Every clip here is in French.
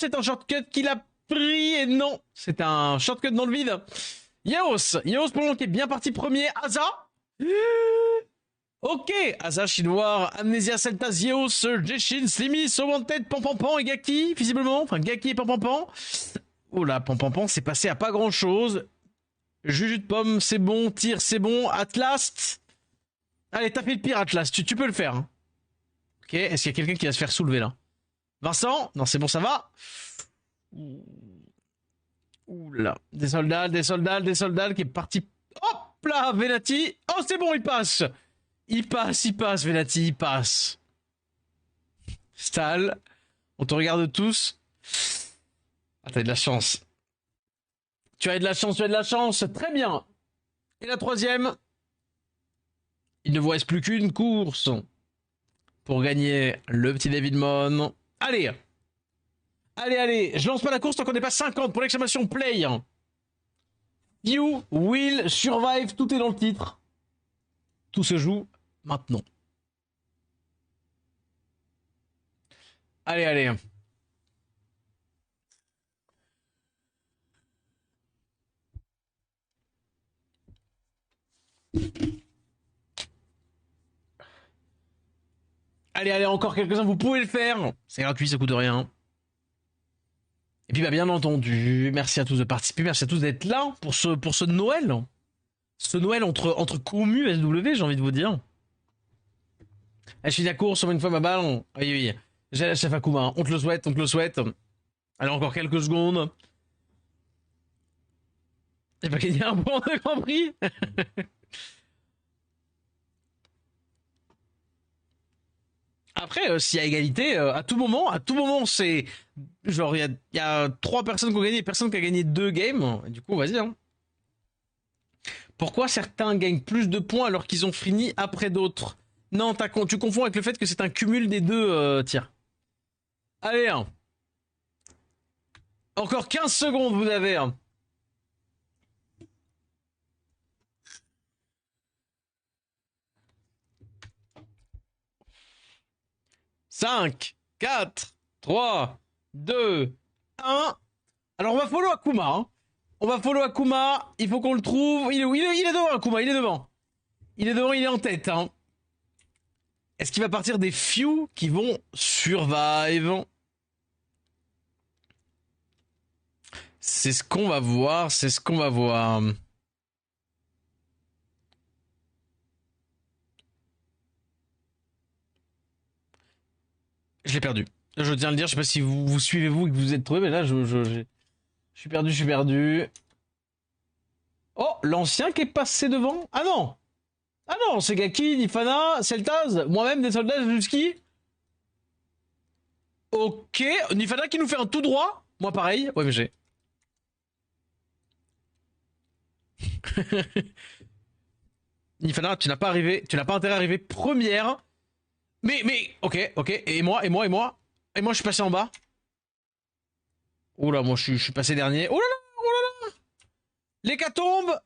C'est un shortcut qu'il a pris et non, c'est un shortcut dans le vide. Yaos pour qui est bien parti premier. Aza. Ok, Aza, Chinois, Amnesia, Celta, Yaos, Jeshin, Slimy, So Wanted, Pampan et Gaki, visiblement. Enfin, Gaki et Pampan. Oh là, Pampan, c'est passé à pas grand chose. Juju de pomme, c'est bon. Tir, c'est bon. Atlas. Allez, t'as fait le pire, Atlas. Tu peux le faire. Hein. Ok, est-ce qu'il y a quelqu'un qui va se faire soulever là? Vincent? Non, c'est bon, ça va. Oula. Des soldats qui est parti. Hop là, Venati. Oh, c'est bon, il passe. Il passe, Venati, il passe. Stal. On te regarde tous. Ah, t'as de la chance. Tu as de la chance. Très bien. Et la troisième. Il ne vous reste plus qu'une course pour gagner le petit David Mon. Allez, je lance pas la course tant qu'on n'est pas 50 pour l'exclamation play. You will survive, tout est dans le titre. Tout se joue maintenant. Allez. Allez, encore quelques-uns, vous pouvez le faire. C'est gratuit, ça coûte rien. Et puis, bah, bien entendu, merci à tous de participer, merci à tous d'être là pour ce Noël. Ce Noël entre commu et SW, j'ai envie de vous dire. Je finis la course, une fois ma balle. Oui. J'ai la chef Akuma, on te le souhaite. Allez, encore quelques secondes. J'ai pas gagné un point de Grand Prix. Après, s'il y a égalité, à tout moment, c'est genre il y a 3 personnes qui ont gagné, personne qui a gagné 2 games. Et du coup, vas-y. Hein. Pourquoi certains gagnent plus de points alors qu'ils ont fini après d'autres? Non, tu confonds avec le fait que c'est un cumul des deux tirs. Allez, hein. Encore 15 secondes, vous avez. Hein. Cinq, 4, 3, 2, 1. Alors on va follow Akuma. Hein. Il faut qu'on le trouve. Il est devant, Akuma, il est devant. Il est en tête. Hein. Est-ce qu'il va partir des few qui vont survive? C'est ce qu'on va voir. Je l'ai perdu. Je tiens à le dire, je sais pas si vous suivez vous et que vous êtes trouvé, mais là je suis perdu. Oh, l'ancien qui est passé devant? Ah non, c'est Gaki, Nifana, Celtaz, moi-même, des soldats jusqu'i. Ok, Nifana qui nous fait un tout droit. Moi pareil, ouais mais j'ai. Nifana, tu n'as pas intérêt à arriver première. Mais, ok, et moi, je suis passé en bas. Oula, moi je suis passé dernier. Oh là là. L'hécatombe.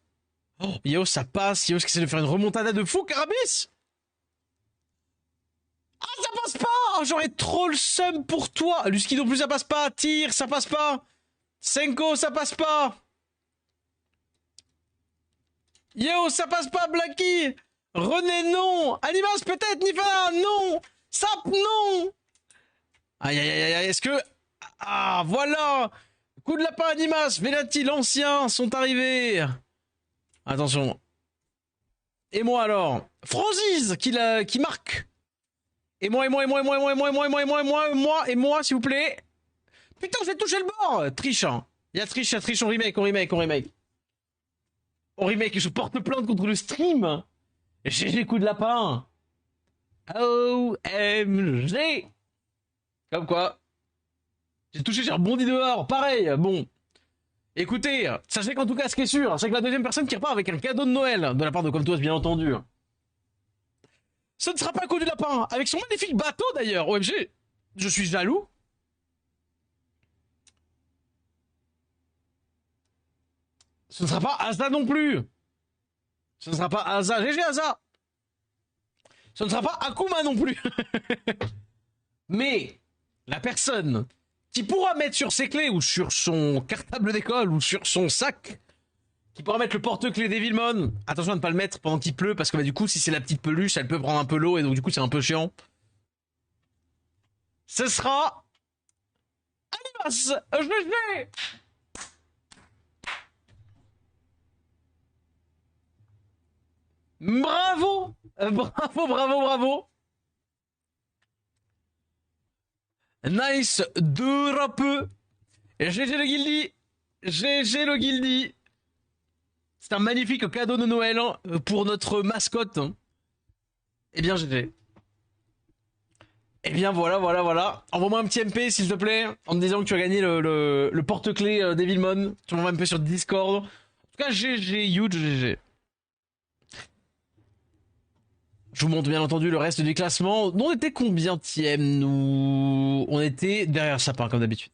Oh, Yos, ça passe. Yos qui essaie de faire une remontada de fou, Carabis. Ah, ça passe pas. Oh, j'aurais trop le seum pour toi. Lusky non plus, ça passe pas. Tire, ça passe pas. Senko, ça passe pas. Yo, ça passe pas, Blacky. René, non. Animas, peut-être. Nifa, non. Sap, non. Aïe, est-ce que... Ah, voilà. Coup de lapin, Animas, Velati, l'ancien, sont arrivés. Attention. Et moi, alors. Franzise, qui marque. Et moi, s'il vous plaît. Putain, j'ai touché le bord. Triche, hein. Il y a triche, on remake. On remake, je porte plainte contre le stream. GG coup de lapin. OMG. Comme quoi. J'ai touché, j'ai rebondi dehors. Pareil, bon. Écoutez, sachez qu'en tout cas, ce qui est sûr, c'est que la deuxième personne qui repart avec un cadeau de Noël, de la part de Comme Toi, bien entendu, ce ne sera pas un coup du lapin, avec son magnifique bateau d'ailleurs. OMG, je suis jaloux. Ce ne sera pas Asa non plus. Ce ne sera pas Asa. GG Asa. Ce ne sera pas Akuma non plus. Mais la personne qui pourra mettre sur ses clés ou sur son cartable d'école ou sur son sac, qui pourra mettre le porte-clés Devilmon. Attention à ne pas le mettre pendant qu'il pleut parce que bah, du coup si c'est la petite peluche elle peut prendre un peu l'eau et donc du coup c'est un peu chiant. Ce sera Animas GG. Bravo, bravo, bravo, bravo. Nice, deux rapeux. GG le Guildy. GG le Guildy. C'est un magnifique cadeau de Noël hein, pour notre mascotte. Eh bien, GG. Eh bien, voilà, voilà, voilà. Envoie-moi un petit MP, s'il te plaît, en me disant que tu as gagné le porte-clés Devilmon. Tu m'envoies un peu sur Discord. En tout cas, GG, huge GG. Je vous montre bien entendu le reste du classement. On était combienième, nous? On était derrière Sapin, comme d'habitude.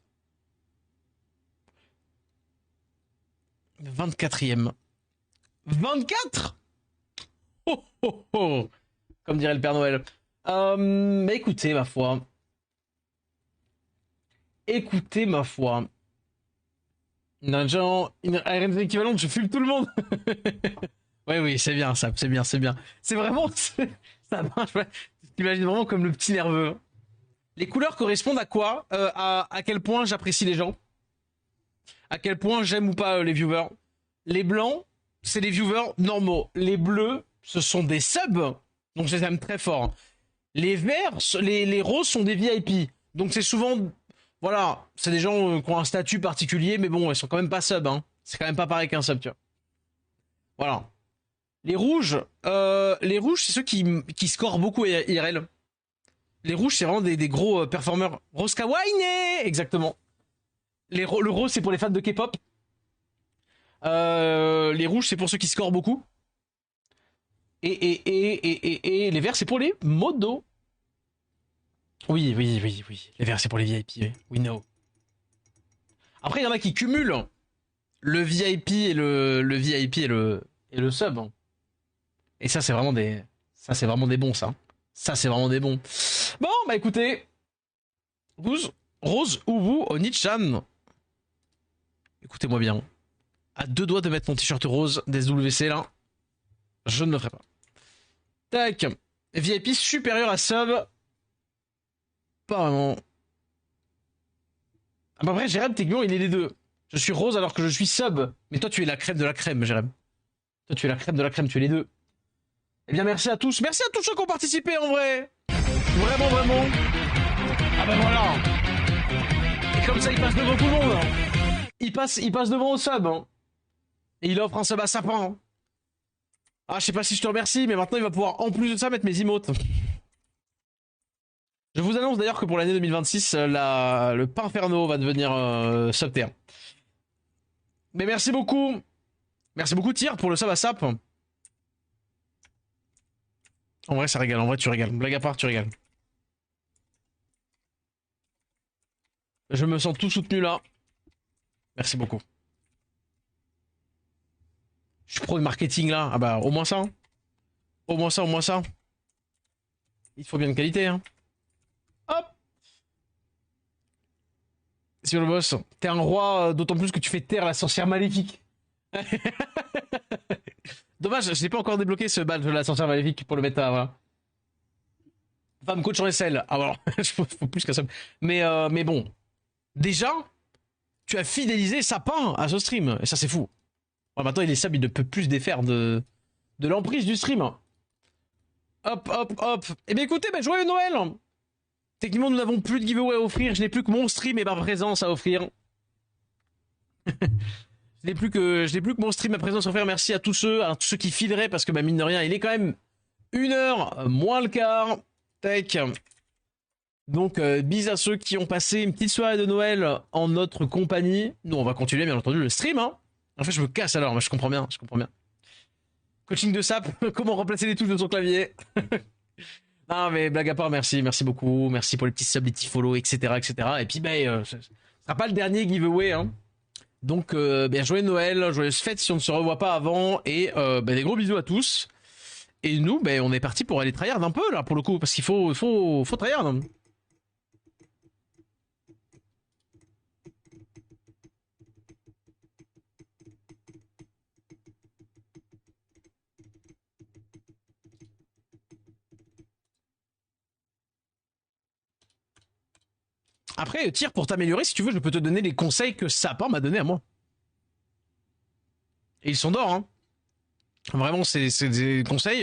24e. 24 oh, oh, oh. Comme dirait le Père Noël. Mais écoutez, ma foi. Écoutez, ma foi. Genre, une RNZ équivalente, je fume tout le monde. Ouais, oui, c'est bien, ça, c'est bien, c'est bien. C'est vraiment, ça marche. Ouais. T'imagines vraiment comme le petit nerveux. Les couleurs correspondent à quoi à quel point j'apprécie les gens. À quel point j'aime ou pas les viewers. Les blancs, c'est des viewers normaux. Les bleus, ce sont des subs, donc je les aime très fort. Les verts, les roses sont des VIP, donc c'est souvent, voilà, c'est des gens qui ont un statut particulier, mais bon, ils sont quand même pas subs, hein. C'est quand même pas pareil qu'un sub, tu vois. Voilà. Les rouges, c'est ceux qui scorent beaucoup IRL. Les rouges, c'est vraiment des gros performeurs. Rose Kawaii, exactement. Le rose, c'est pour les fans de K-pop. Les rouges, c'est pour ceux qui scorent beaucoup. Et les verts, c'est pour les modos. Oui. Les verts, c'est pour les VIP. Oui. We know. Après, il y en a qui cumulent le VIP et le VIP et le sub. Et ça, c'est vraiment des. Ça, c'est vraiment des bons, ça. Ça, c'est vraiment des bons. Bon, bah écoutez. Rose Uwu Onichan. Écoutez-moi bien. À deux doigts de mettre mon t-shirt rose des WC là. Je ne le ferai pas. Tac. VIP supérieur à sub. Pas vraiment. Ah bah après, Jérém, techniquement, il est les deux. Je suis rose alors que je suis sub. Mais toi, tu es la crème de la crème, Jérém. Toi, tu es la crème de la crème, tu es les deux. Eh bien, merci à tous. Merci à tous ceux qui ont participé, en vrai. Vraiment, vraiment. Ah bah voilà. Et comme ça, il passe devant tout le monde. Il passe devant au sub. Hein. Et il offre un sub à Sapin. Hein. Ah, je sais pas si je te remercie, mais maintenant, il va pouvoir, en plus de ça, mettre mes emotes. Je vous annonce d'ailleurs que pour l'année 2026, le Pinferno va devenir sub T1. Mais merci beaucoup. Merci beaucoup, Tyr, pour le sub à Sap. En vrai, ça régale. En vrai, tu régales. Blague à part, tu régales. Je me sens tout soutenu là. Merci beaucoup. Je suis pro de marketing là. Ah bah, au moins ça. Hein. Au moins ça, au moins ça. Il te faut bien de qualité, hein. Hop. Sur le boss, t'es un roi, d'autant plus que tu fais taire la sorcière maléfique. Dommage, je n'ai pas encore débloqué ce badge de la sorcière maléfique pour le mettre à... Voilà. Femme coach en SL. Ah voilà, faut plus qu'un sub. Mais bon, déjà, tu as fidélisé Sapin à ce stream. Et ça, c'est fou. Ouais, maintenant, il est sub, il ne peut plus se défaire de l'emprise du stream. Hop, hop, hop. Eh bien écoutez, bah, joyeux Noël. Techniquement, nous n'avons plus de giveaway à offrir. Je n'ai plus que mon stream et ma présence à offrir. Je n'ai plus que mon stream, ma présence à offrir. Merci à tous ceux qui fileraient parce que bah, mine de rien, il est quand même 1h moins le quart. Tech. Donc, bis à ceux qui ont passé une petite soirée de Noël en notre compagnie. Nous, on va continuer, bien entendu, le stream. Hein. En fait, je me casse alors, mais je comprends bien. Coaching de sap, comment remplacer les touches de son clavier. Non, mais blague à part, merci beaucoup. Merci pour les petits subs, les petits follow, etc. Et puis, ben, ce sera pas le dernier giveaway. Hein. Donc, ben, joyeux Noël, joyeuse fête si on ne se revoit pas avant. Et ben, des gros bisous à tous. Et nous, ben, on est parti pour aller tryhard un peu, là, pour le coup, parce qu'il faut tryhard. Après, tire pour t'améliorer, si tu veux, je peux te donner les conseils que Sapin m'a donné à moi. Et ils sont d'or, hein. Vraiment, c'est des conseils.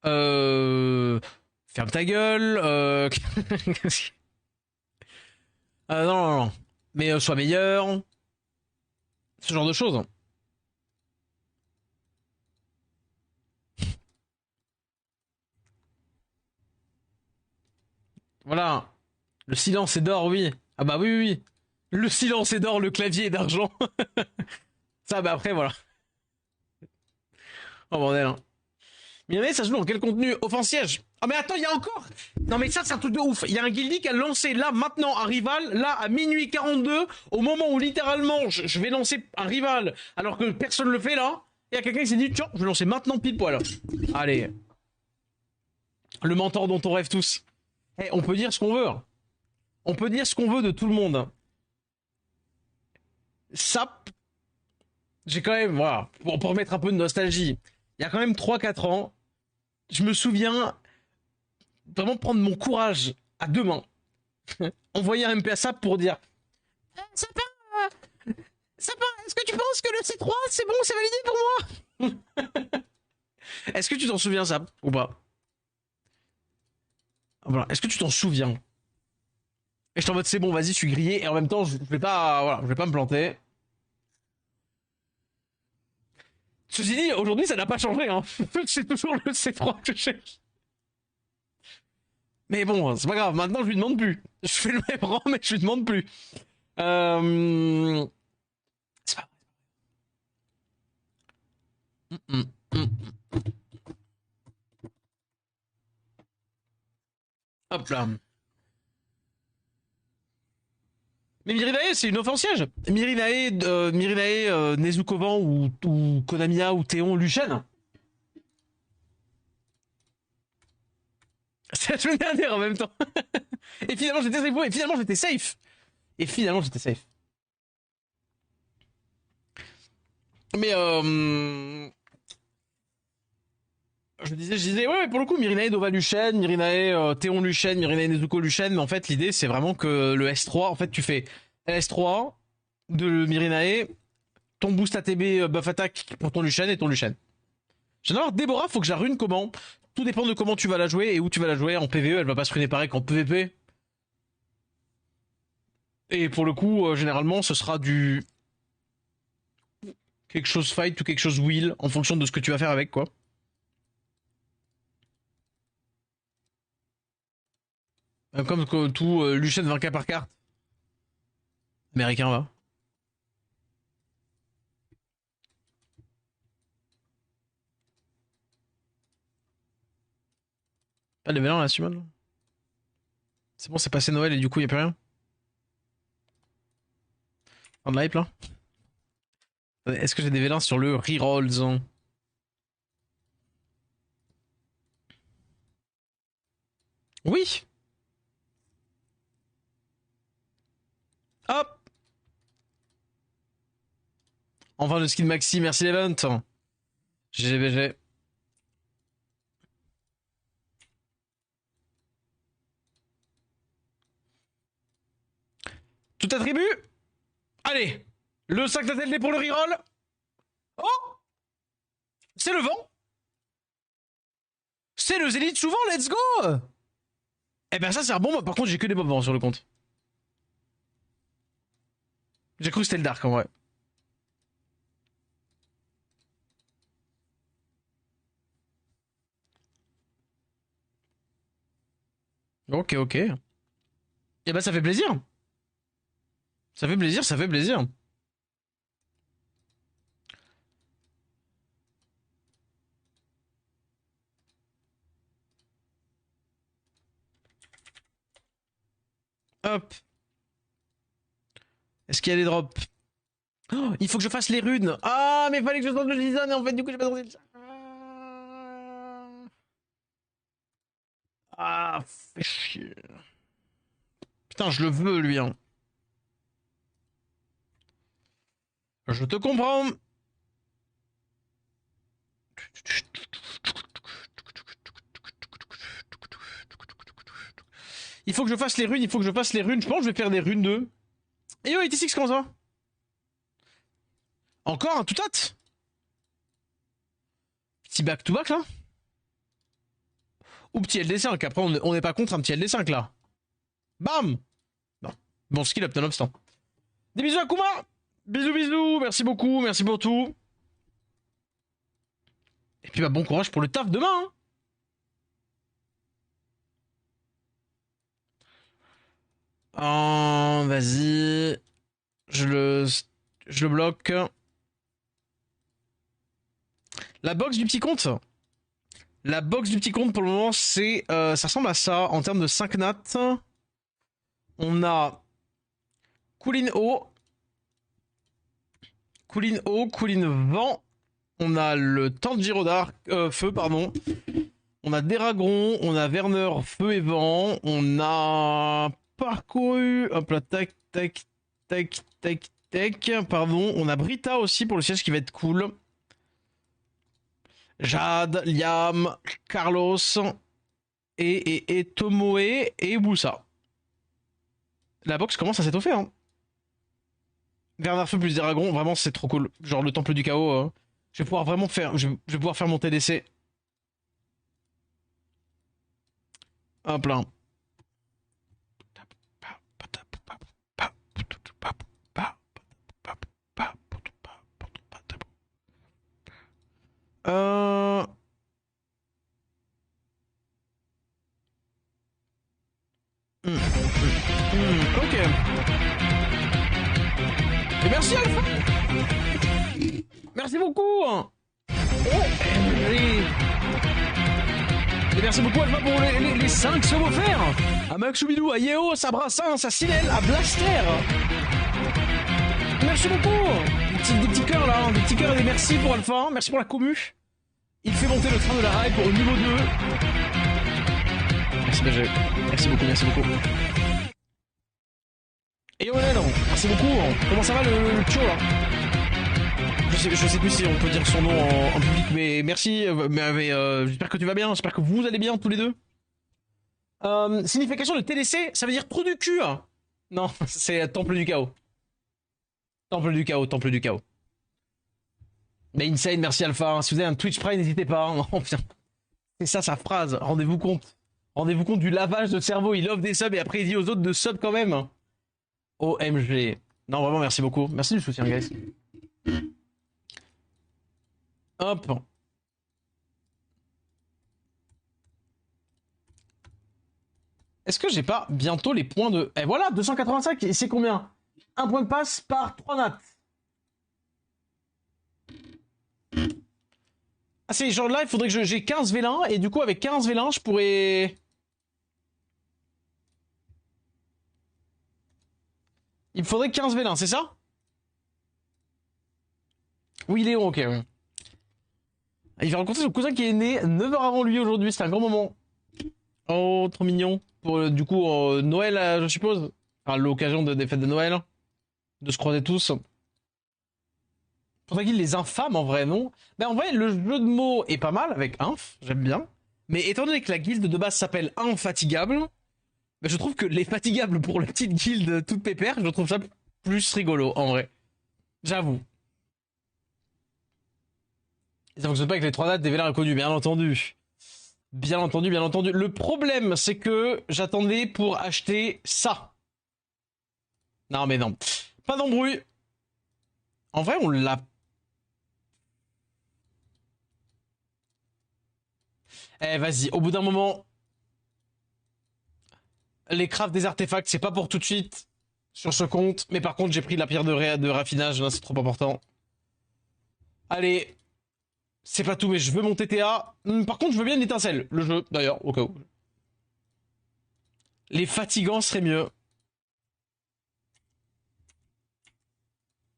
Ferme ta gueule. Non, non, non. Mais sois meilleur. Ce genre de choses. Voilà. Le silence est d'or, oui. Ah bah oui, oui, oui. Le silence est d'or, le clavier est d'argent. Ça, bah après, voilà. Oh bordel. Hein. Mais ça se joue dans quel contenu? Offensiège. Ah mais attends, il y a encore. Non mais ça, c'est un truc de ouf. Il y a un guildy qui a lancé là, maintenant, un rival, là, à minuit 42, au moment où littéralement, je vais lancer un rival, alors que personne le fait là. Il y a quelqu'un qui s'est dit, tiens, je vais lancer maintenant pile poil. Allez. Le mentor dont on rêve tous. Eh, on peut dire ce qu'on veut. On peut dire ce qu'on veut de tout le monde. Sap, j'ai quand même, voilà, pour remettre un peu de nostalgie, il y a quand même 3 4 ans, je me souviens vraiment prendre mon courage à deux mains, envoyer un MP à Sap pour dire Sapin, Sapin, est-ce que tu penses que le C3 c'est bon, c'est validé pour moi? Est-ce que tu t'en souviens, Sap, ou pas? Voilà, est-ce que tu t'en souviens? Et je suis en mode c'est bon, vas-y, je suis grillé, et en même temps, je vais pas, voilà, je vais pas me planter. Ceci dit, aujourd'hui, ça n'a pas changé, hein. C'est toujours le C3 que je cherche. Mais bon, c'est pas grave, maintenant je lui demande plus. Je fais le même rang, mais je lui demande plus. C'est pas... Hop là. Mais Mirinae, c'est une offensiège. Mirinae, Nezukovan ou Konamiya ou Théon Luchen. C'est la semaine dernière en même temps. Et finalement j'étais safe. Et finalement j'étais safe. Et finalement j'étais safe. Mais je disais, ouais, pour le coup, Mirinae Dova Luchen, Mirinae Théon Luchen, Mirinae Nezuko Luchen, mais en fait, l'idée, c'est vraiment que le S3, en fait, tu fais S3 de Mirinae, ton boost ATB buff attack pour ton Luchen et ton Luchen. J'adore Déborah, faut que je la rune comment? Tout dépend de comment tu vas la jouer et où tu vas la jouer. En PvE, elle va pas se ruiner pareil qu'en PvP. Et pour le coup, généralement, ce sera du quelque chose fight ou quelque chose will en fonction de ce que tu vas faire avec, quoi. Comme tout Luchen 20k par carte. Américain, va. Pas de level 1 là, Simon. C'est bon, c'est passé Noël et du coup, y a plus rien. En hype là. Est-ce que j'ai des vélins sur le rerolls? Oui. Hop. Enfin le skin maxi, merci l'event. GGBG. Tout attribut. Allez. Le sac d'atelier pour le reroll. Oh. C'est le vent. C'est le zélite souvent, let's go. Eh ben ça c'est un bon. Par contre j'ai que des bob sur le compte. J'ai cru que c'était le dark en vrai. Ok, ok. Eh ben ça fait plaisir. Ça fait plaisir, ça fait plaisir. Hop. Est-ce qu'il y a des drops? Oh, il faut que je fasse les runes. Ah, mais il fallait que je sorte le design et en fait, du coup, j'ai pas sorti le... Ah, fais chier. Putain, je le veux, lui. Hein. Je te comprends. Il faut que je fasse les runes, il faut que je fasse les runes. Je pense que je vais faire des runes 2. Et yo, 86, comment ça va? Encore un tout hâte. Petit back-to-back là. Ou petit LD5. Après, on n'est pas contre un petit LD5 là. Bam. Non. Bon skill up nonobstant. Des bisous à Kuma. Bisous, bisous. Merci beaucoup. Merci pour tout. Et puis bah, bon courage pour le taf demain. Vas-y. Je le bloque. La box du petit compte. La box du petit compte pour le moment, c'est ça ressemble à ça en termes de 5 nats. On a Coolin eau, Coolin eau, Coolin vent. On a le Tanjiro d'arc, feu, pardon. On a Deragon, on a Werner, feu et vent. On a parcouru, hop là, tac, tac, tac, tac, tac. Pardon, on a Brita aussi pour le siège qui va être cool. Jade, Liam, Carlos et Tomoe et Boussa. La box commence à s'étoffer, hein. Bernard Feu plus Dragon, vraiment c'est trop cool. Genre le temple du chaos, je vais pouvoir vraiment faire, je vais pouvoir faire mon TDC. Hop là. Ok. Et merci Alpha. Merci beaucoup. Oh, et merci beaucoup Alpha pour les 5 subs offerts. À Max Choubidou, à Yeo, à Brassin, à Sinel, à Blaster. Merci beaucoup. Des petits cœurs là, des petits cœurs et des merci pour Alpha. Merci pour la commu. Il fait monter le train de la hype pour le niveau 2. Merci BG. Merci beaucoup, merci beaucoup. Et Onel, merci beaucoup. Comment ça va le Tio là? Je sais plus si on peut dire son nom en public, mais merci. J'espère que tu vas bien, j'espère que vous allez bien tous les deux. Signification de TDC, ça veut dire trou du cul. Hein. Non, c'est Temple du Chaos. Temple du Chaos, Temple du Chaos. Mais Insane, merci Alpha. Si vous avez un Twitch Prime, n'hésitez pas. Hein. Oh, c'est ça sa phrase, rendez-vous compte. Rendez-vous compte du lavage de cerveau, il offre des subs et après il dit aux autres de sub quand même. OMG. Non, vraiment, merci beaucoup. Merci du soutien, guys. Hop. Est-ce que j'ai pas bientôt les points de... Et voilà, 285, et c'est combien? Un point de passe par 3 nats. Ah, c'est genre là, il faudrait que j'ai 15 vélins, et du coup, avec 15 vélins, je pourrais... Il me faudrait 15 vélins, c'est ça? Oui, Léon, ok. Ouais. Il va rencontrer son cousin qui est né 9 heures avant lui aujourd'hui, c'est un grand moment. Oh, trop mignon. Pour du coup, Noël, je suppose. Enfin, l'occasion des fêtes de Noël. De se croiser tous. Faudrait qu'il les infâme en vrai, non? Ben en vrai, le jeu de mots est pas mal avec inf, j'aime bien. Mais étant donné que la guilde de base s'appelle Infatigable, ben je trouve que les fatigables pour la petite guilde toute pépère, je trouve ça plus rigolo en vrai. J'avoue. Et ça fonctionne pas avec les 3 dates des vélins inconnus, bien entendu. Bien entendu, bien entendu. Le problème, c'est que j'attendais pour acheter ça. Non, mais non. Pas d'embrouille. En vrai, on l'a... Eh, vas-y, au bout d'un moment... Les crafts des artefacts, c'est pas pour tout de suite sur ce compte. Mais par contre, j'ai pris la pierre de raffinage, là, c'est trop important. Allez. C'est pas tout, mais je veux mon TTA. Par contre, je veux bien une étincelle. Le jeu, d'ailleurs, au cas où. Les fatigants seraient mieux.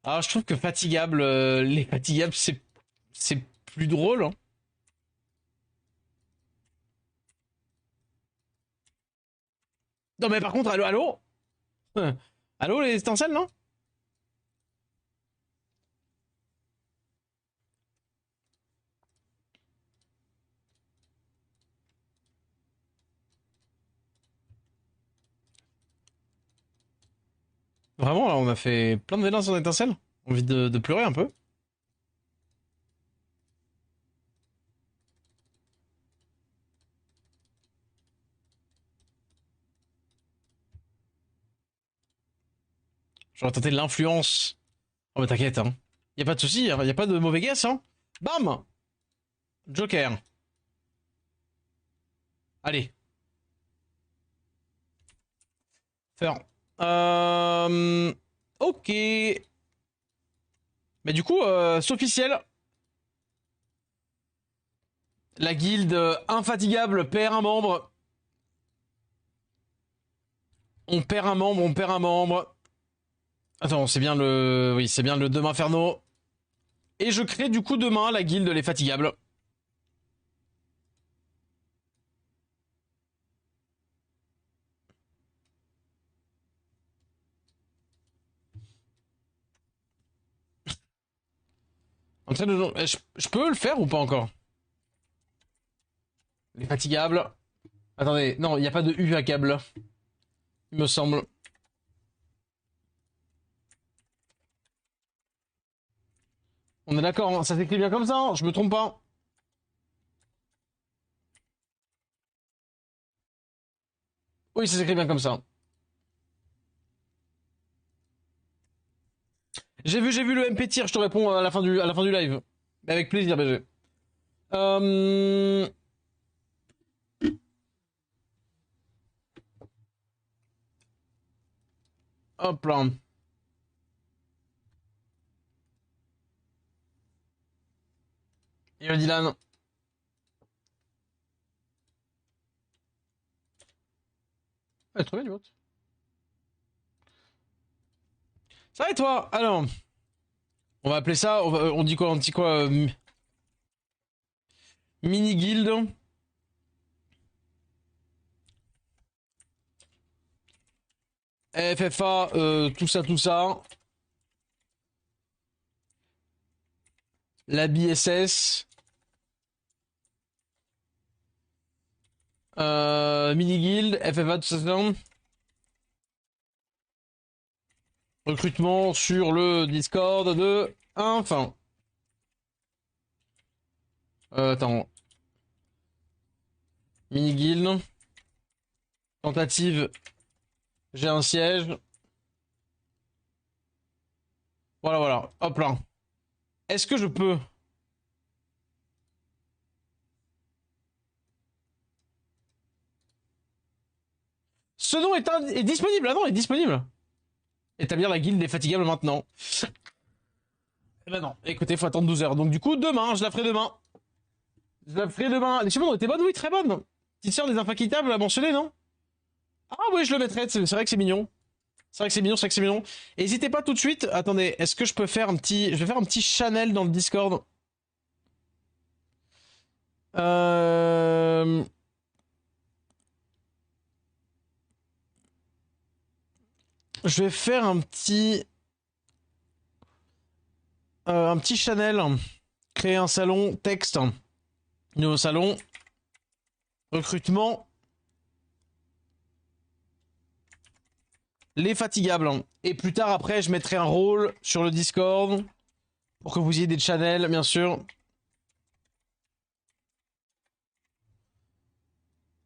Alors, je trouve que fatigable, les fatigables, c'est plus drôle. Hein. Non, mais par contre, allô, allô allô, les étincelles, non? Vraiment, là, on a fait plein de vélins sans étincelle. Envie de pleurer un peu. J'aurais tenté l'influence. Oh, bah t'inquiète, hein. Y a pas de souci, y a pas de mauvais guess, hein. Bam! Joker. Allez. Faire. Ok. Mais du coup, c'est officiel. La guilde infatigable perd un membre. On perd un membre, on perd un membre. Attends, c'est bien le... Oui, c'est bien le Demain Inferno. Et je crée du coup demain la guilde Les Fatigables. En train de... je peux le faire ou pas encore? Les Fatigables. Attendez, non, il n'y a pas de U à câble. Il me semble. On est d'accord, hein, ça s'écrit bien comme ça, hein, je me trompe pas. Oui, ça s'écrit bien comme ça. J'ai vu le MP tir, je te réponds à la fin du live. Avec plaisir, BG. Euh... Hop là. Yo Dylan. Ouais, trop bien du vote. Ça va et toi? Alors, on va appeler ça, on dit quoi? On dit quoi? Mini guild. FFA, tout ça, tout ça. La BSS. Mini guild, FFA, tout ça, tout ça. Recrutement sur le Discord de Enfin. Attends. Mini guild. Tentative. J'ai un siège. Voilà, voilà. Hop là. Est-ce que je peux... Ce nom est disponible. Ah non, il est disponible. Établir la guilde des fatigables maintenant. Eh ben non. Écoutez, faut attendre 12 heures. Donc du coup, demain, je la ferai demain. Je la ferai demain. Les chemins était bonne, oui, très bonne. Petite sœur des infaquitables à mentionner, non? Ah oui, je le mettrai. C'est vrai que c'est mignon. C'est vrai que c'est mignon, c'est vrai que c'est mignon. N'hésitez pas tout de suite. Attendez, est-ce que je peux faire un petit... Je vais faire un petit Chanel dans le Discord. Euh... Je vais faire un petit Chanel. Créer un salon, texte. Nouveau salon. Recrutement. Les fatigables. Et plus tard, après, je mettrai un rôle sur le Discord. Pour que vous ayez des channels, bien sûr.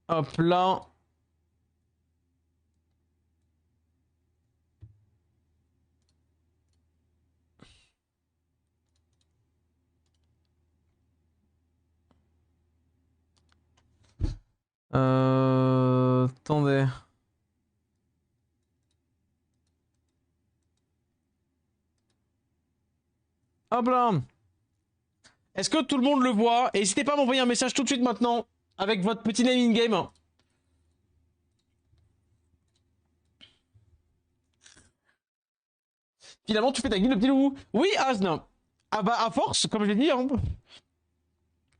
Hop là. Attendez. Hop là. Est-ce que tout le monde le voit? Et n'hésitez pas à m'envoyer un message tout de suite maintenant. Avec votre petit name in-game. Finalement, tu fais ta guilde de petit loup. Oui, Asne. Ah bah, à force, comme je l'ai dit, hein,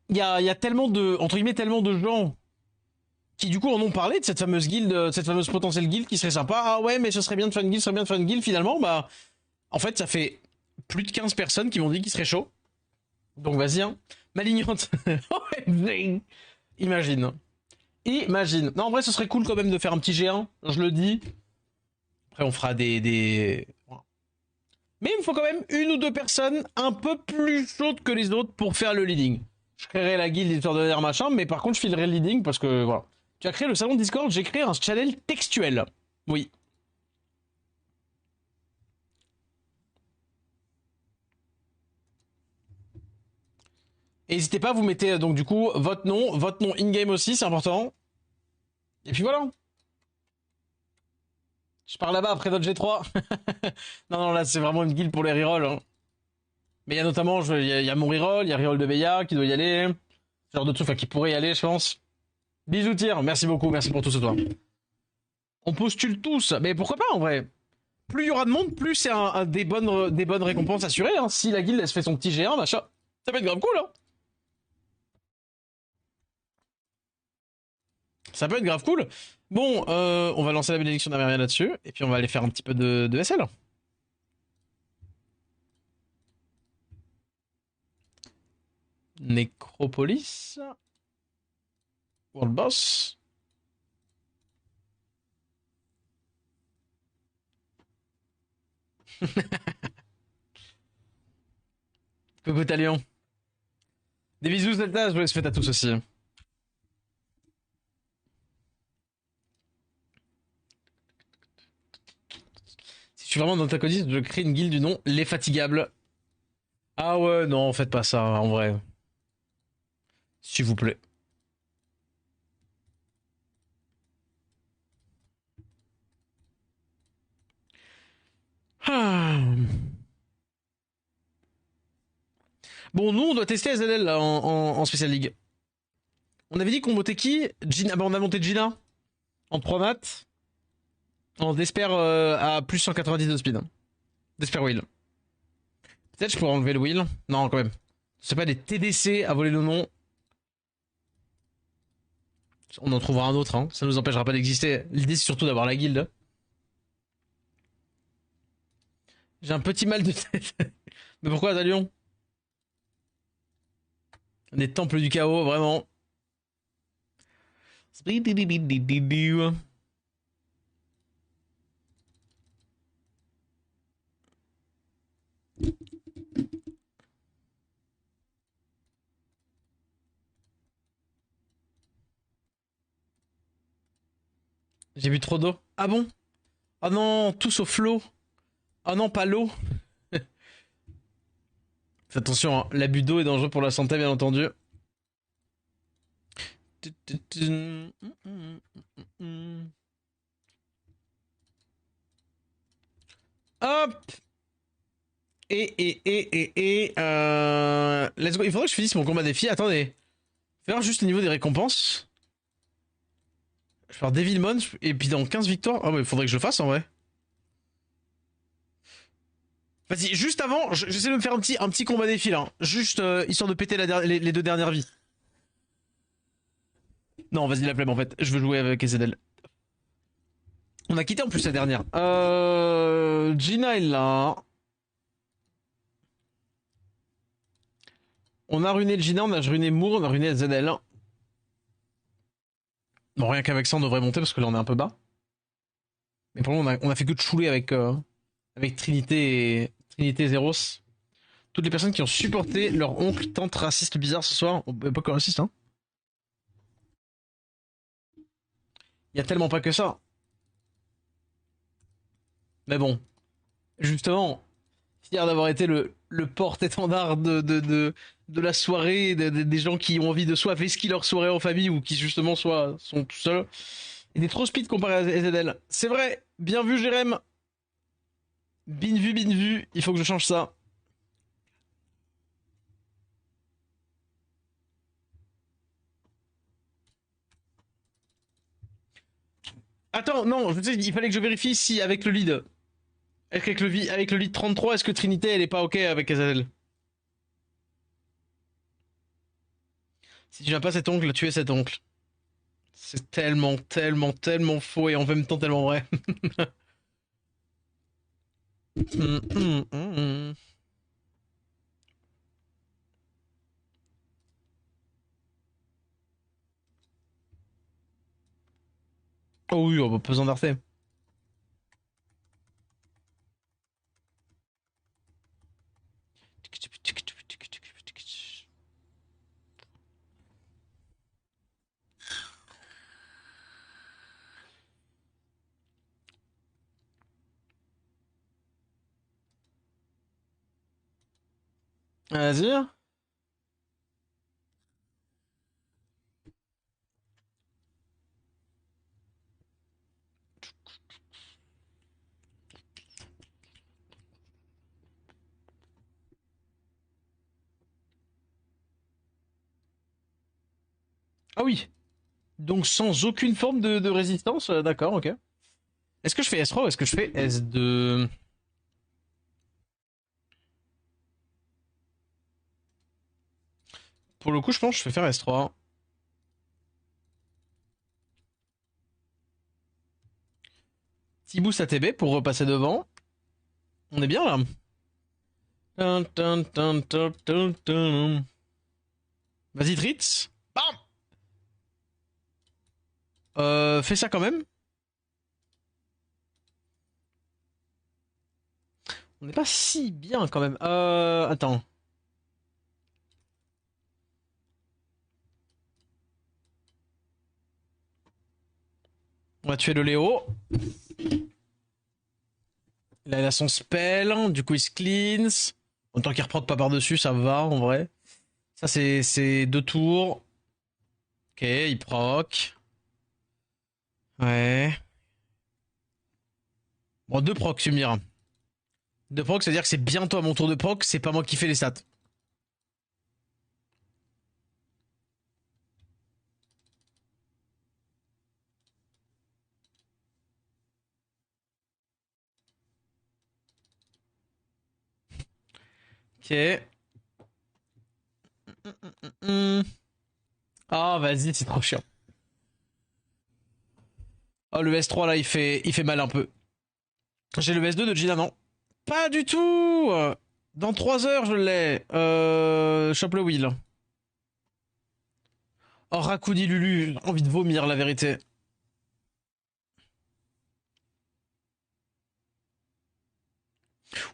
il y a tellement de, entre guillemets, tellement de gens qui du coup en ont parlé de cette fameuse guilde, de cette fameuse potentielle guilde qui serait sympa. Ah ouais, mais ce serait bien de faire une guilde, ce serait bien de faire une guilde. Finalement, bah, en fait, ça fait plus de 15 personnes qui m'ont dit qu'il serait chaud. Donc vas-y, hein. Malignante. Imagine. Imagine. Non, en vrai, ce serait cool quand même de faire un petit G1, je le dis. Après, on fera des... Voilà. Mais il me faut quand même une ou deux personnes un peu plus chaudes que les autres pour faire le leading. Je créerai la guilde histoire de dire machin, mais par contre, je filerai le leading parce que voilà. Tu as créé le salon Discord, j'ai créé un channel textuel. Oui. Et n'hésitez pas, vous mettez donc du coup votre nom in-game aussi, c'est important. Et puis voilà. Je pars là-bas après notre G3. Non, non, là c'est vraiment une guilde pour les rerolls. Hein. Mais il y a notamment, il y a mon reroll, il y a reroll de Veilla qui doit y aller. Ce genre de truc, enfin, qui pourrait y aller, je pense. Bisous, tir. Merci beaucoup, merci pour tout ce toi. On postule tous, mais pourquoi pas en vrai? Plus il y aura de monde, plus c'est des bonnes récompenses assurées. Hein. Si la guilde elle se fait son petit G1, machin, ça peut être grave cool. Hein. Ça peut être grave cool. Bon, on va lancer la bénédiction d'Ameria là-dessus, et puis on va aller faire un petit peu de SL. Nécropolis. World Boss. Coucou Talion. Des bisous Zelda, je vous laisse faites à tous aussi. Si je suis vraiment dans ta codiste, je crée une guilde du nom Les Fatigables. Ah ouais, non, faites pas ça, en vrai. S'il vous plaît. Ah. Bon, nous, on doit tester SLL là, en Special League. On avait dit qu'on montait qui Gina. Bah, on a monté Gina en 3 maths. En Desper à plus 190 de speed. Desper Wheel. Peut-être je pourrais enlever le Wheel. Non, quand même. C'est pas des TDC à voler le nom. On en trouvera un autre, hein. Ça nous empêchera pas d'exister. L'idée, c'est surtout d'avoir la guilde. J'ai un petit mal de tête. Mais pourquoi, Dalion? Des temples du chaos, vraiment. J'ai bu trop d'eau. Ah bon? Ah non, tout sauf l'eau. Ah non, pas l'eau. Fais attention, hein. L'abus d'eau est dangereux pour la santé, bien entendu. Hop. Let's go. Il faudrait que je finisse mon combat défi. Attendez. Fais voir juste le niveau des récompenses. Je vais faire Devilmon. Et puis dans 15 victoires. Ah, mais il faudrait que je le fasse en vrai. Vas-y, juste avant, j'essaie de me faire un petit combat défi là. Juste histoire de péter les deux dernières vies. Non, vas-y, la flemme en fait. Je veux jouer avec Ezedel. On a quitté en plus la dernière. Gina est là. On a ruiné le Gina, on a ruiné Moore, on a ruiné ZL. Bon, rien qu'avec ça, on devrait monter parce que là, on est un peu bas. Mais pour le moment, on a fait que de chouler avec Trinité et Zeros. Toutes les personnes qui ont supporté leur oncle tante raciste bizarre ce soir. Pas que raciste, hein. Il y a tellement pas que ça. Mais bon, justement, fier d'avoir été le porte-étendard de la soirée, des gens qui ont envie de soit faire leur soirée en famille ou qui justement sont tout seuls. Il est trop speed comparé à ZL. C'est vrai, bien vu Jérém. Bin vu, il faut que je change ça. Attends, non, je sais, il fallait que je vérifie si avec le lead. Avec le lead 33, est-ce que Trinité elle est pas ok avec Azazel? Si tu n'as pas cet oncle, tu es cet oncle. C'est tellement faux et en même temps tellement vrai. Oh oui, oh, bah, pesant d'Arte. Vas-y. Ah oui. Donc sans aucune forme de résistance, d'accord, ok. Est-ce que je fais S3 ou est-ce que je fais S2? Pour le coup, je pense que je vais faire S3. Petit boost ATB pour repasser devant. On est bien là. Tin, tin, tin, tin, tin, tin. Vas-y, Tritz. Bam. Fais ça quand même. On n'est pas si bien quand même. Attends. On va tuer le Léo. Là, il a son spell. Du coup, il se cleanse. Autant qu'il reproc pas par-dessus, ça va en vrai. Ça, c'est 2 tours. Ok, il proc. Ouais. Bon, 2 procs, tu me diras. 2 procs, c'est-à-dire que c'est bientôt à mon tour de proc, c'est pas moi qui fais les stats. Ok. Ah, vas-y, c'est trop chiant. Oh, le S3 là, il fait mal un peu. J'ai le S2 de Gina, non? Pas du tout. Dans 3 heures, je l'ai. Chope le wheel. Oh, Rakoudi Lulu, j'ai envie de vomir, la vérité.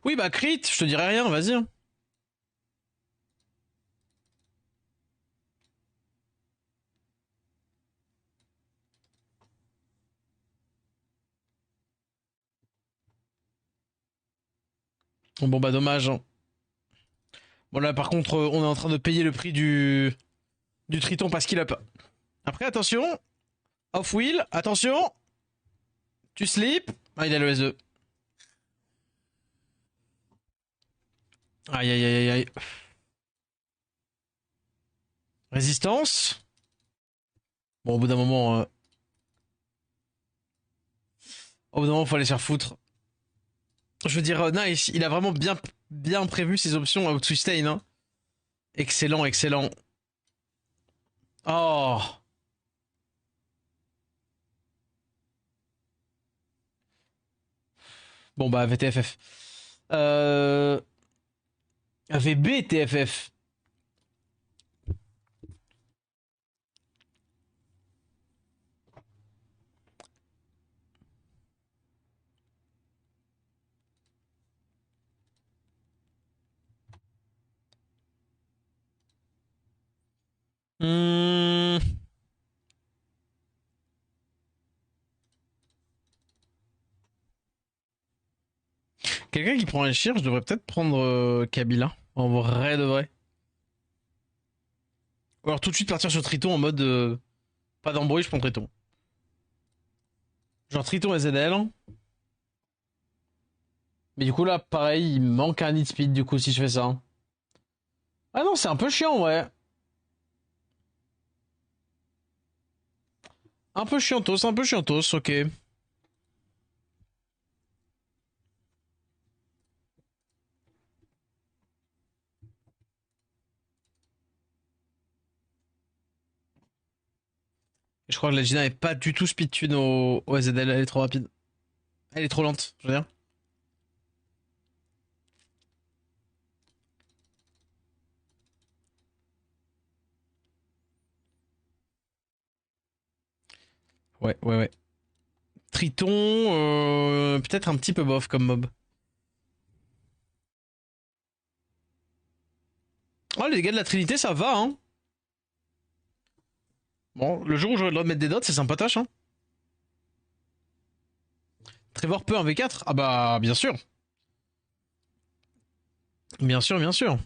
Oui, bah, crit, je te dirai rien, vas-y. Bon, bah, dommage. Bon, là, par contre, on est en train de payer le prix du Triton parce qu'il up. Après, attention. Off wheel, attention. Tu slip. Ah, il a le S2. Aïe, aïe, aïe, aïe, aïe. Résistance. Bon, au bout d'un moment, faut aller se faire foutre. Je veux dire, nice. Il a vraiment bien prévu ses options out sustain. Hein. Excellent, excellent. Oh. Bon, bah, VTFF. VB TFF. Hmm. Quelqu'un qui prend un chien, je devrais peut-être prendre Kabila. En vrai de vrai. Ou alors tout de suite partir sur Triton en mode pas d'embrouille, je prends Triton. Genre Triton et ZL. Mais du coup là, pareil, il me manque un need speed du coup si je fais ça. Ah non, c'est un peu chiant, ouais. Un peu chiantos, ok. Et je crois que la Gina est pas du tout speed tune au SZL, elle est trop rapide. Elle est trop lente, je veux dire. Ouais, ouais, ouais. Triton, peut-être un petit peu bof comme mob. Oh, les gars de la Trinité, ça va, hein. Bon, le jour où j'aurai le droit de mettre des dots, c'est sympatoche, hein. Trevor peut un V4? Ah bah, bien sûr. Bien sûr, bien sûr.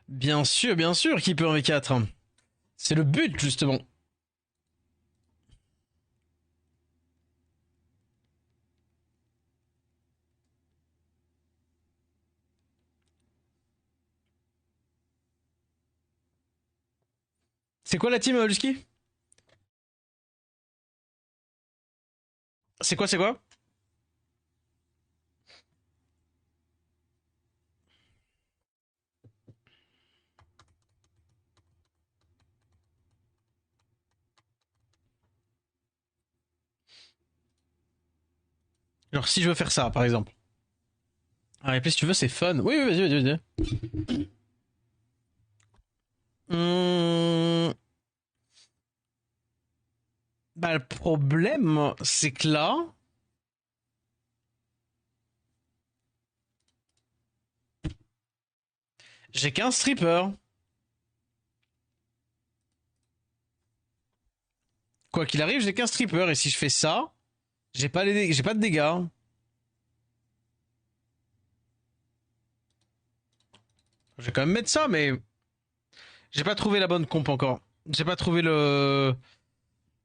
bien sûr qu'il peut en V4. C'est le but, justement. C'est quoi la team, Lusky? C'est quoi? Genre, si je veux faire ça, par exemple. Ah, et puis si tu veux, c'est fun. Oui, oui, vas-y. Hum, Bah, le problème, c'est que là, j'ai qu'un stripper. Quoi qu'il arrive, j'ai qu'un stripper. Et si je fais ça, j'ai pas de dégâts. Je vais quand même mettre ça, mais j'ai pas trouvé la bonne comp encore. J'ai pas trouvé le.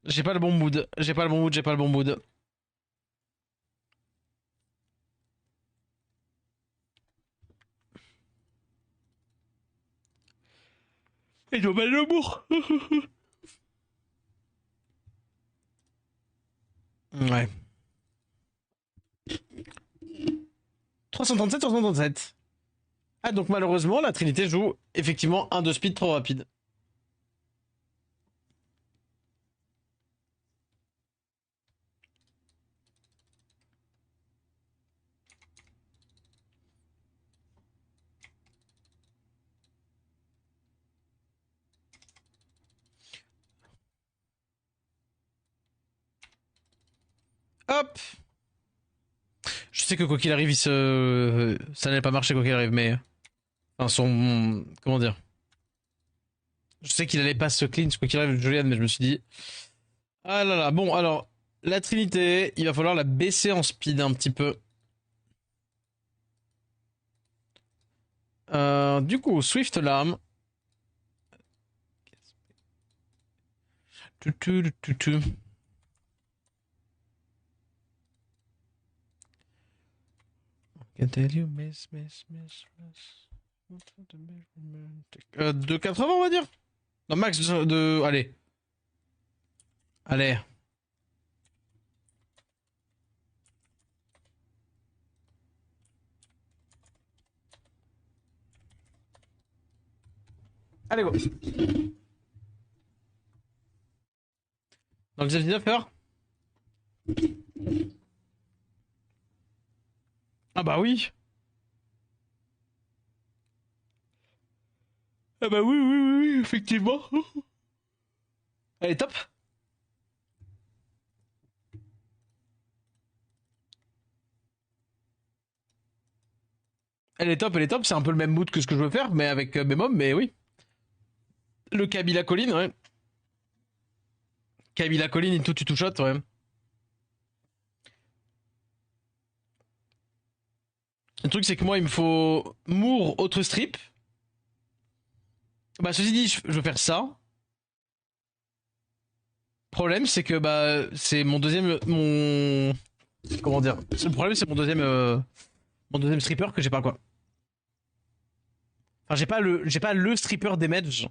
J'ai pas le bon mood. J'ai pas le bon mood. Et doit mal l'amour. Ouais. 337 sur 337. Ah, donc malheureusement, la Trinité joue effectivement un de speed trop rapide. Hop. Je sais que quoi qu'il arrive, ça n'allait pas marcher quoi qu'il arrive, mais. Enfin, son. Comment dire? Je sais qu'il allait pas se clean, quoi qu'il arrive, Julian, mais je me suis dit. Ah là là, bon, alors. La Trinité, il va falloir la baisser en speed un petit peu. Du coup, Swift Lame. Tu, tu, tu, tu. Can tell you, miss. 2,80 on va dire. Non, max de. Allez. Allez. Allez, go. Dans le 19 heures. Ah bah oui. Ah bah oui, effectivement. Elle est top. Elle est top. C'est un peu le même mood que ce que je veux faire, mais avec mes mobs, mais oui. Le Kabila Colline, ouais. Kabila Colline into tu shot, ouais. Le truc, c'est que moi, il me faut Moore, autre strip. Bah, ceci dit, je veux faire ça. Problème, c'est que bah, c'est mon deuxième. Mon. Comment dire? Le problème, c'est mon deuxième stripper que j'ai pas, quoi. Enfin, j'ai pas le stripper damage.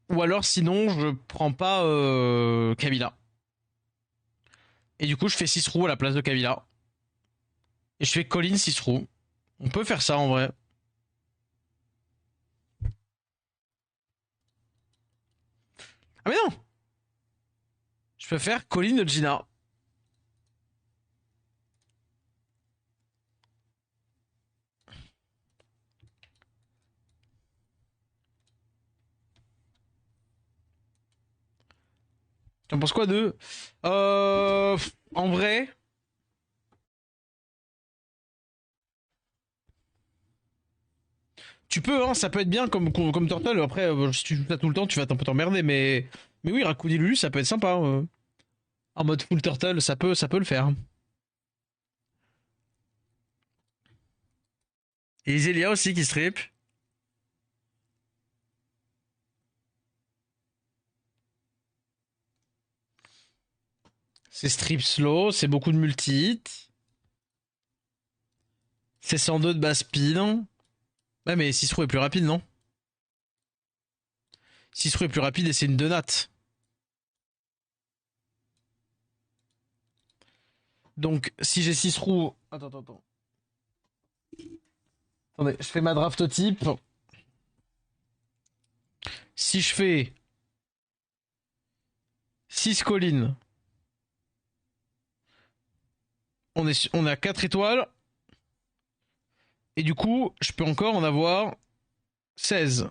Ou alors, sinon, je prends pas Kabila. Et du coup, je fais 6 roues à la place de Kabila. Et je fais Colin 6 roues. On peut faire ça en vrai. Ah mais non! Je peux faire Colin de Gina. T'en penses quoi de En vrai, tu peux, hein, ça peut être bien comme Turtle. Après, si tu joues ça tout le temps, tu vas un peu t'emmerder. Mais oui, Rakudi Lulu, ça peut être sympa. En mode full Turtle, ça peut le faire. Et Iselia aussi qui strip. C'est strip slow, c'est beaucoup de multi-hit. C'est 102 de base speed. Ouais, mais 6 roues est plus rapide, non? 6 roues est plus rapide et c'est une 2 nat. Donc, si j'ai 6 roues. Attends. Attendez, je fais ma draft type. Si je fais 6 collines, on a 4 étoiles. Et du coup, je peux encore en avoir 16.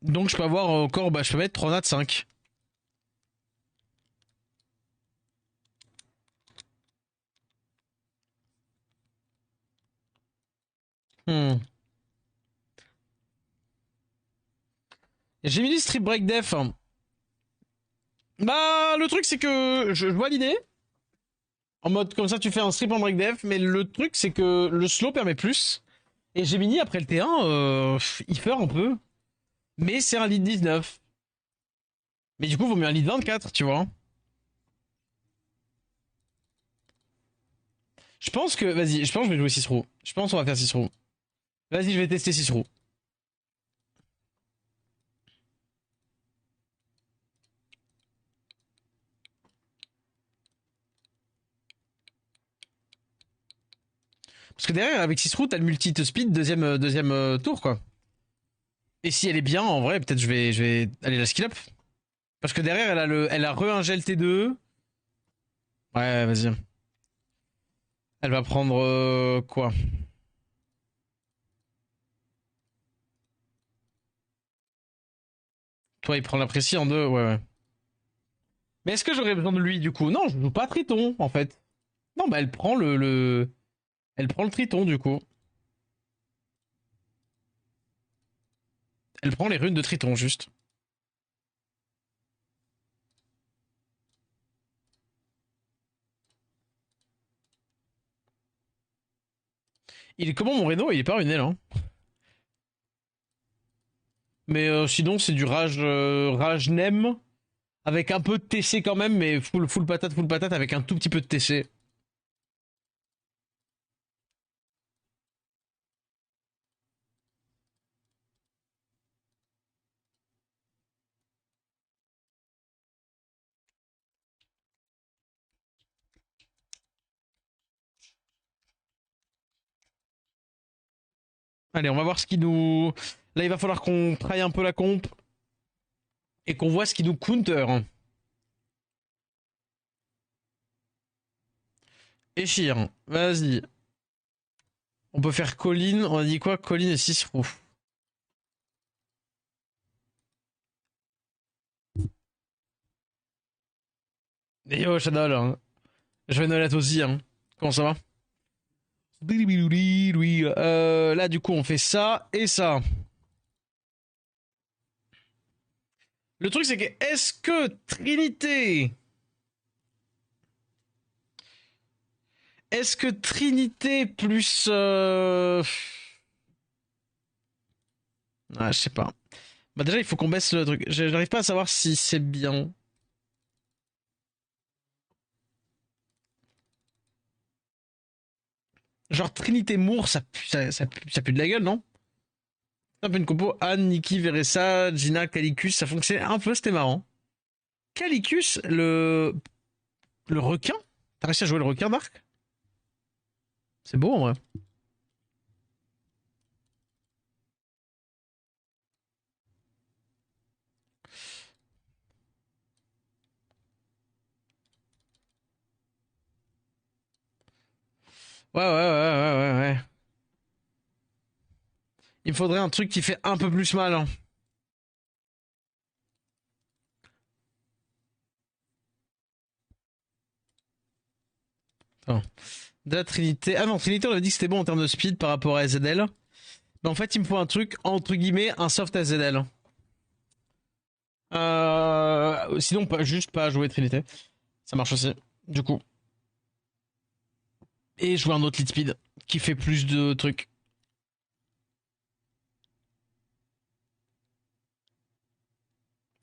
Donc je peux avoir encore, je peux mettre 3 nat 5. Hmm. J'ai mis du strip break def. Bah, le truc c'est que je vois l'idée. En mode comme ça tu fais un strip en break def, mais le truc c'est que le slow permet plus. Et Gemini après le T1, il fait un peu. Mais c'est un lead 19. Mais du coup, vaut mieux un lead 24, tu vois. Je pense que, vas-y, je pense que je vais jouer 6 roues. Je pense qu'on va faire 6 roues. Vas-y, je vais tester 6 roues. Parce que derrière, avec 6 roues, t'as le multi-speed deuxième tour, quoi. Et si elle est bien, en vrai, peut-être je vais aller la skill up. Parce que derrière, elle a re un gel T2. Ouais, vas-y. Elle va prendre quoi? Toi, il prend l'apprécie en 2, ouais. Mais est-ce que j'aurais besoin de lui, du coup? Non, je joue pas Triton, en fait. Non, bah elle prend Elle prend le Triton, du coup. Elle prend les runes de Triton, juste. Il est comment mon Reno? Il est pas ruiné, là. Mais sinon, c'est du Rage Nem. Avec un peu de TC quand même, mais full patate avec un tout petit peu de TC. Allez, on va voir ce qui nous... Là, il va falloir qu'on traille un peu la comp. Et qu'on voit ce qui nous counter. Echir, vas-y. On peut faire Colline. On a dit quoi? Colline et 6 roues. Et yo, Shadow, hein. Je vais Nolette aussi, hein. Comment ça va? Là, du coup, on fait ça et ça. Le truc, c'est que est-ce que Trinité... Est-ce que Trinité plus... Ah, je sais pas. Bah déjà, il faut qu'on baisse le truc. J'arrive pas à savoir si c'est bien. Genre Trinité Moore, ça pue de la gueule, non? Un peu une compo Anne, Nikki, Veressa, Gina, Calicus, ça fonctionnait un peu, c'était marrant. Calicus, le requin? T'as réussi à jouer le requin, Dark? C'est beau, en vrai. Ouais. Il me faudrait un truc qui fait un peu plus mal, hein. Attends. De la Trinité. Ah non, Trinité, on a dit que c'était bon en termes de speed par rapport à SZL. Mais en fait, il me faut un truc, entre guillemets, un soft SZL. Sinon, juste pas jouer Trinité. Ça marche aussi, du coup. Et jouer un autre lead speed qui fait plus de trucs.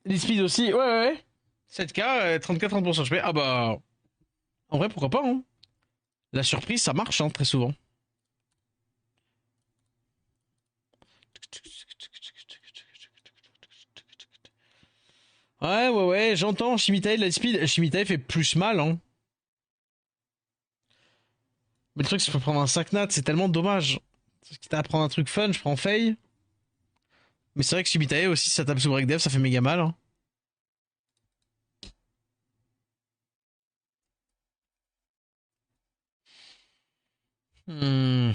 Les speed aussi, ouais. 7K, 34-30% HP. Ah bah, en vrai, pourquoi pas, hein. La surprise, ça marche, hein, très souvent. Ouais, j'entends. Shimitai, la speed. Shimitai fait plus mal, hein. Mais le truc, c'est que je peux prendre un 5 nat, c'est tellement dommage. Quitte à prendre un truc fun, je prends Faye. Mais c'est vrai que Shimitai aussi, si ça tape sous breakdev, ça fait méga mal, hein. Hmm.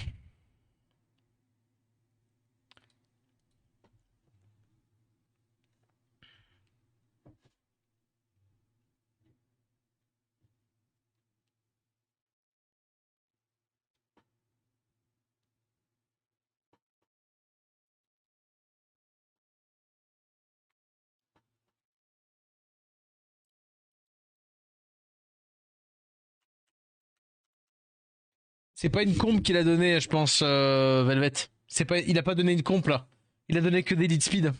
C'est pas une comp qu'il a donné, je pense, Velvet. C'est pas, il a pas donné une comp là. Il a donné que des lead speed.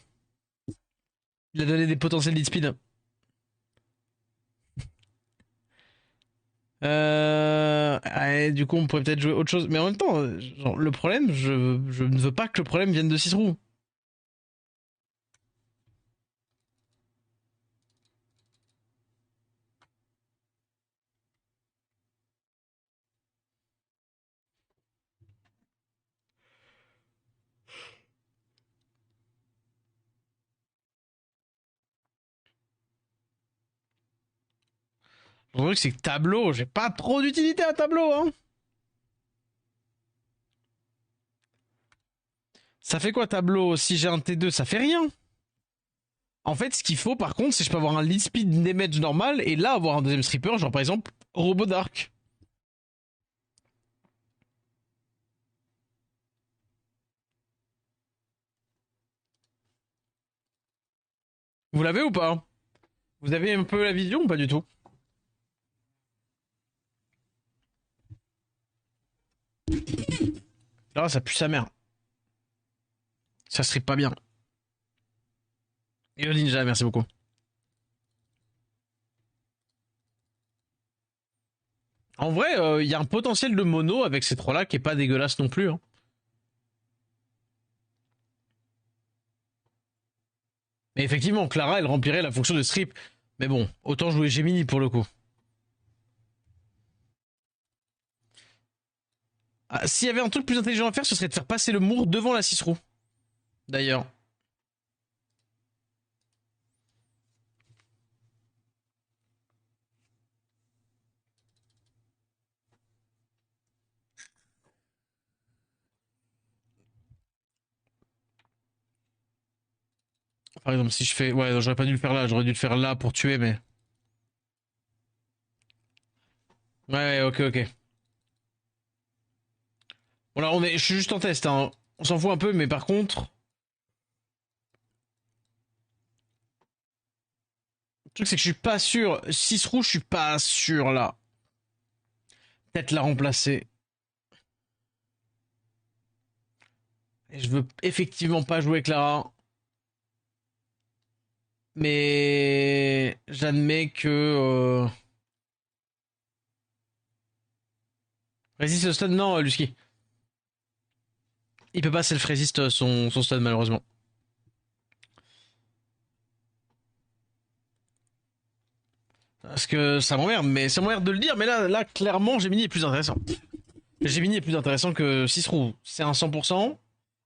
Il a donné des potentiels lead speed. Du coup, on pourrait peut-être jouer autre chose. Mais en même temps, genre, le problème, je ne veux pas que le problème vienne de 6 roues. Le truc, c'est que tableau, j'ai pas trop d'utilité à tableau, hein. Ça fait quoi tableau? Si j'ai un T2, ça fait rien. En fait, ce qu'il faut par contre, c'est que je peux avoir un lead speed damage normal et là avoir un deuxième stripper, genre par exemple Robot Dark. Vous l'avez ou pas? Vous avez un peu la vision ou pas du tout? Là, ça pue sa mère. Ça serait pas bien. Et le ninja, merci beaucoup. En vrai, il y a un potentiel de mono avec ces trois-là qui est pas dégueulasse non plus, hein. Mais effectivement, Clara, elle remplirait la fonction de strip. Mais bon, autant jouer Gemini pour le coup. Ah, s'il y avait un truc plus intelligent à faire, ce serait de faire passer le Moore devant la 6 roues. D'ailleurs. Par exemple, si je fais. Ouais, non, j'aurais pas dû le faire là, j'aurais dû le faire là pour tuer, mais. Ouais, ok. Bon, là, je suis juste en test, hein. On s'en fout un peu, mais par contre. Le truc, c'est que je suis pas sûr. 6 roues, je suis pas sûr là. Peut-être la remplacer. Et je veux effectivement pas jouer Clara. Mais j'admets que résiste au stun, non, Lusky. Il peut pas self-résiste son stun malheureusement. Parce que ça m'emmerde, mais ça m'emmerde de le dire, mais là clairement, Gemini est plus intéressant. Gemini est plus intéressant que Cicero. C'est un 100%.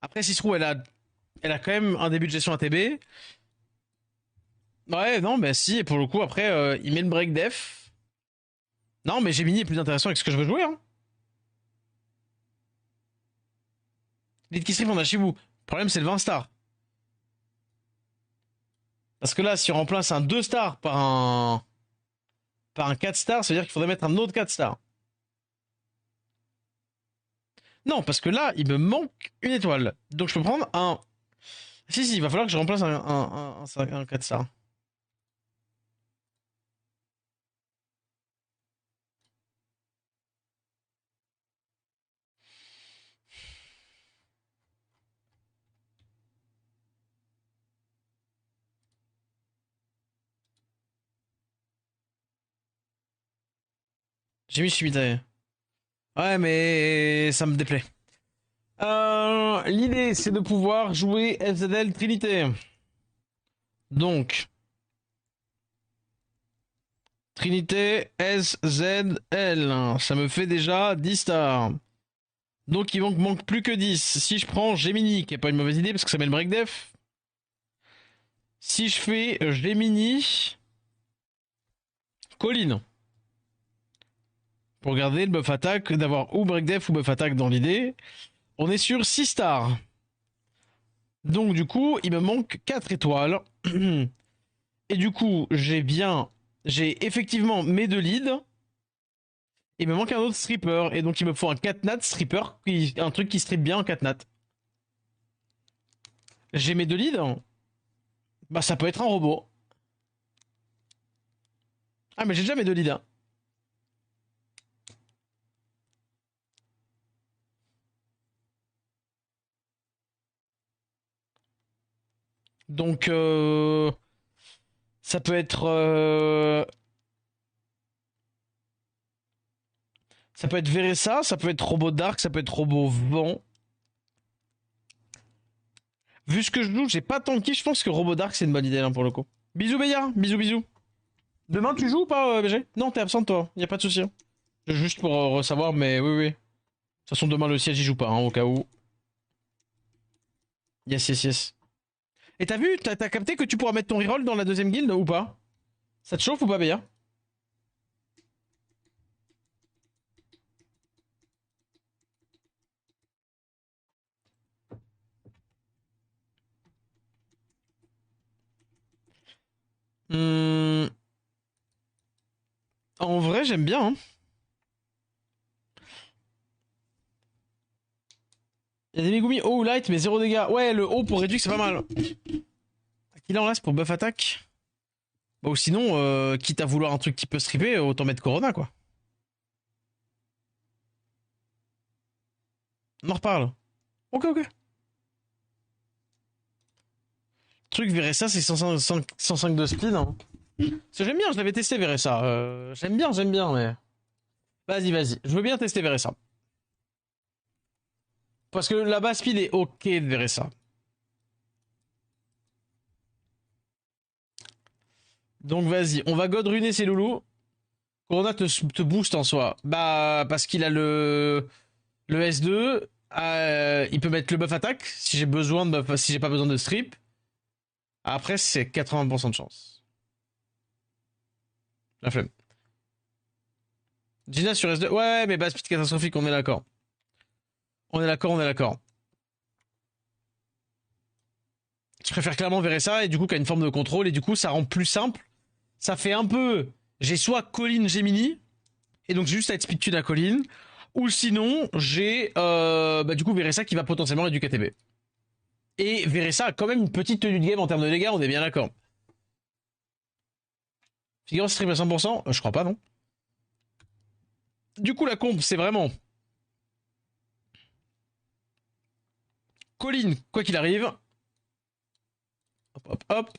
Après, Cicero, elle a quand même un début de gestion ATB. Ouais, non, mais si, et pour le coup, après, il met le break def. Non, mais Gemini est plus intéressant avec ce que je veux jouer, hein. Lead Kiss Strip, on a Shibu. Le problème, c'est le 20 stars. Parce que là, si on remplace un 2 stars par un 4 stars, ça veut dire qu'il faudrait mettre un autre 4 stars. Non, parce que là, il me manque une étoile. Donc je peux prendre un. Si, il va falloir que je remplace un 4 stars. J'ai mis Shimitae. Ouais, mais ça me déplaît. L'idée, c'est de pouvoir jouer FZL Trinité. Donc, Trinité SZL. Ça me fait déjà 10 stars. Donc, il manque plus que 10. Si je prends Gemini, qui est pas une mauvaise idée parce que ça met le break def. Si je fais Gemini, Colline. Pour garder le buff attack, d'avoir ou break def ou buff attack dans l'idée. On est sur 6 stars. Donc, du coup, il me manque 4 étoiles. Et du coup, j'ai effectivement mes 2 leads. Il me manque un autre stripper. Et donc, il me faut un 4 nat stripper. Un truc qui strip bien en 4 nat. J'ai mes 2 leads. Bah, ça peut être un robot. Ah, mais j'ai déjà mes 2 leads. Hein. Donc, ça peut être. Ça peut être Veressa, ça peut être Robot Dark, ça peut être Robot Vent. Vu ce que je joue, j'ai pas tanké, je pense que Robot Dark c'est une bonne idée là pour le coup. Bisous Beya, bisous bisous. Demain tu joues ou pas BG? Non, t'es absent toi, y a pas de souci. Hein. Juste pour savoir, mais oui oui. De toute façon demain le siège j'y joue pas, hein, au cas où. Yes yes yes. Et t'as vu, t'as capté que tu pourras mettre ton reroll dans la deuxième guilde ou pas? Ça te chauffe ou pas Beya? Hmm. En vrai j'aime bien hein. Il y a des Megumi haut ou light mais 0 dégâts. Ouais le haut pour réduire c'est pas mal. Qu'il en reste pour buff attaque? Bah, ou sinon, quitte à vouloir un truc qui peut stripper, autant mettre Corona, quoi. On en reparle. Ok, ok. Truc Veressa, c'est 105 de speed. Hein. Parce que j'aime bien, je l'avais testé Veressa. J'aime bien, mais. Vas-y, vas-y. Je veux bien tester Veressa. Parce que la base speed est ok de Veressa. Donc vas-y, on va god runer ces loulous. Corona te booste en soi. Bah, parce qu'il a le S2. Il peut mettre le buff attaque si j'ai besoin de buff, si j'ai pas besoin de strip. Après, c'est 80% de chance. La flemme. Gina sur S2. Ouais, mais base speed catastrophique, on est d'accord. On est d'accord, on est d'accord. Je préfère clairement verrer ça et du coup qu'il y a une forme de contrôle et du coup ça rend plus simple. Ça fait un peu. J'ai soit Colline Gemini et donc j'ai juste à être speed tune à Colline ou sinon j'ai bah, du coup Veressa qui va potentiellement réduire KTB. Et Veressa a quand même une petite tenue de game en termes de dégâts, on est bien d'accord. Figaro stream à 100%, je crois pas non. Du coup la comp c'est vraiment Colline quoi qu'il arrive. Hop hop hop.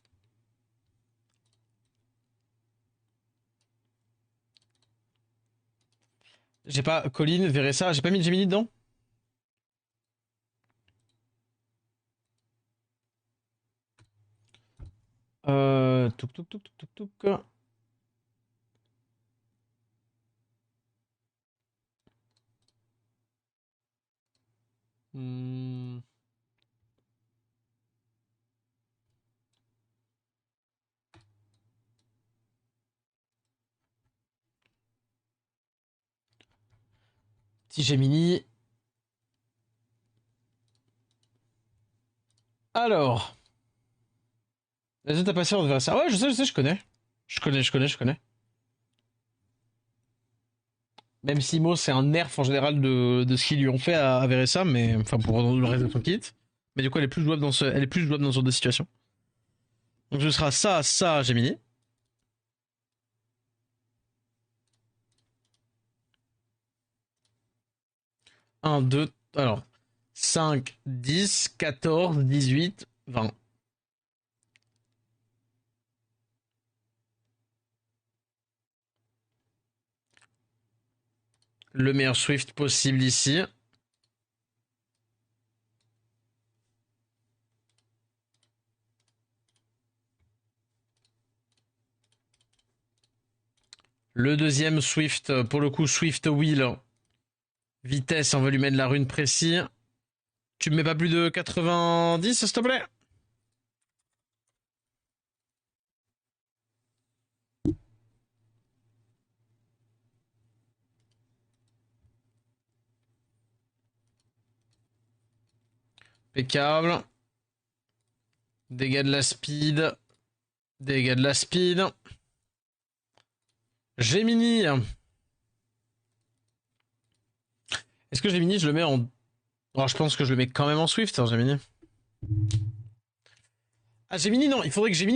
J'ai pas Colline, Veressa, j'ai pas mis de Gemini dedans. Touk touk touk touk touk touk. Hmm. Si Gemini. Alors. Les autres passé, on devrait ça. Ouais, je sais, je connais. Je connais. Même si Mo, c'est un nerf en général de ce qu'ils lui ont fait à Veressa, mais enfin pour le reste de son kit. Mais du coup, elle est plus jouable elle est plus jouable dans ce genre de situation. Donc ce sera ça, Gemini. Un 2 alors 5 10 14 18 20. le meilleur Swift possible ici. Le deuxième Swift, pour le coup, Swift Wheel. Vitesse, on va lui mettre la rune précis. Tu me mets pas plus de 90, s'il te plaît? Impeccable. Dégâts de la speed. Dégâts de la speed. Gemini. Est-ce que Gemini, je le mets en... Oh, je pense que je le mets quand même en Swift, hein, Gemini. Ah, Gemini, non. Il faudrait que Gemini...